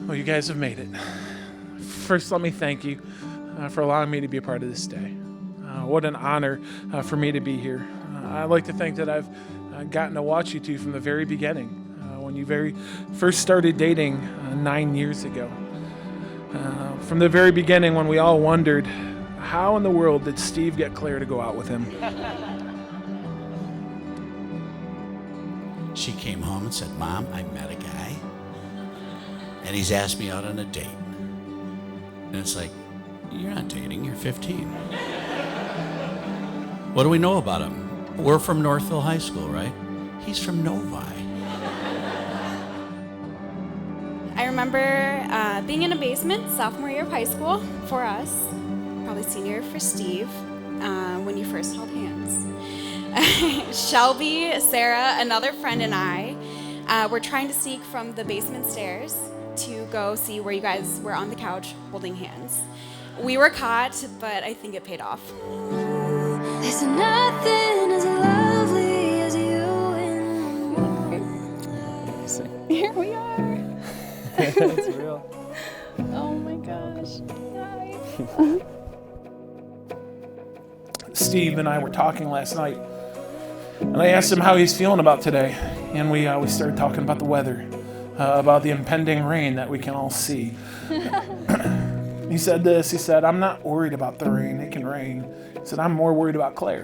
Well, you guys have made it. First, let me thank you for allowing me to be a part of this day. What an honor for me to be here. I'd like to think that I've gotten to watch you two from the very beginning, when you very first started dating 9 years ago. From the very beginning, when we all wondered, how in the world did Steve get Claire to go out with him? She came home and said, "Mom, I met a guy, and he's asked me out on a date." And it's like, you're not dating, you're 15. What do we know about him? We're from Northville High School, right? He's from Novi. I remember being in a basement sophomore year of high school for us, probably senior for Steve, when you first held hands. Shelby, Sarah, another friend, and I were trying to sneak from the basement stairs to go see where you guys were on the couch holding hands. We were caught, but I think it paid off. There's nothing as lovely as you and Here we are. It's real. Oh my gosh. Hi. Steve and I were talking last night, and I asked him how he's feeling about today, and we started talking about the weather, about the impending rain that we can all see. He said this, he said, "I'm not worried about the rain, it can rain." He said, "I'm more worried about Claire."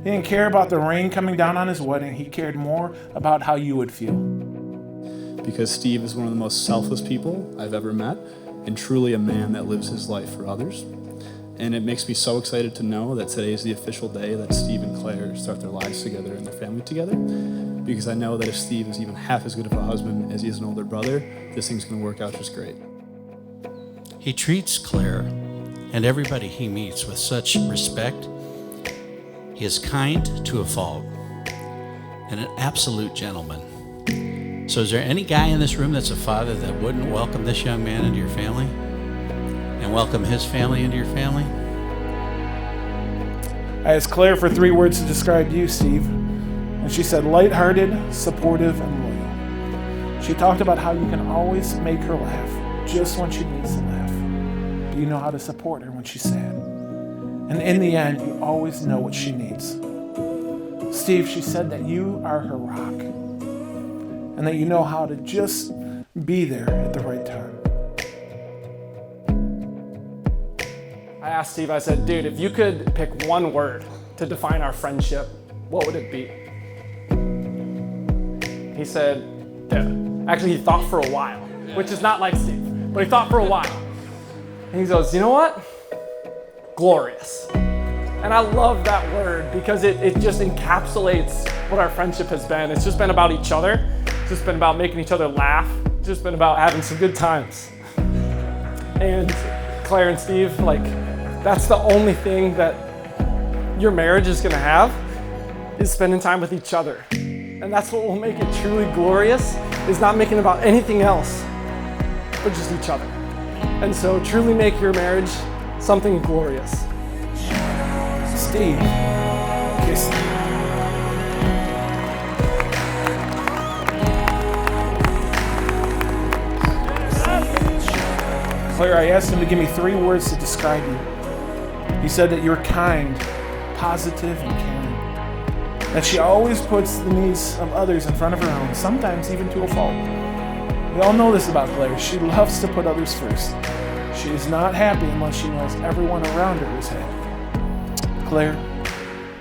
He didn't care about the rain coming down on his wedding, he cared more about how you would feel. Because Steve is one of the most selfless people I've ever met, and truly a man that lives his life for others. And it makes me so excited to know that today is the official day that Steve and Claire start their lives together and their family together. Because I know that if Steve is even half as good of a husband as he is an older brother, this thing's gonna work out just great. He treats Claire and everybody he meets with such respect. He is kind to a fault and an absolute gentleman. So is there any guy in this room that's a father that wouldn't welcome this young man into your family and welcome his family into your family? I asked Claire for 3 words to describe you, Steve, and she said lighthearted, supportive, and loyal. She talked about how you can always make her laugh, just when she needs to laugh. But you know how to support her when she's sad. And in the end, you always know what she needs. Steve, she said that you are her rock, and that you know how to just be there at the right time. I asked Steve, I said, "Dude, if you could pick one word to define our friendship, what would it be?" He said, actually he thought for a while, which is not like Steve, but he thought for a while. And he goes, "You know what? Glorious." And I love that word because it just encapsulates what our friendship has been. It's just been about each other. It's just been about making each other laugh. It's just been about having some good times. And Claire and Steve, that's the only thing that your marriage is gonna have, is spending time with each other. And that's what will make it truly glorious, is not making it about anything else, but just each other. And so truly make your marriage something glorious. Steve, kiss me. Claire, I asked him to give me 3 words to describe you. He said that you're kind, positive, and caring. That she always puts the needs of others in front of her own, sometimes even to a fault. We all know this about Claire. She loves to put others first. She is not happy unless she knows everyone around her is happy. Claire,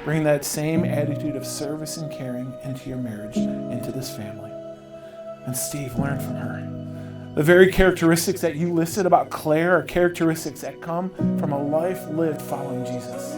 bring that same attitude of service and caring into your marriage, into this family. And Steve, learn from her. The very characteristics that you listed about Claire are characteristics that come from a life lived following Jesus.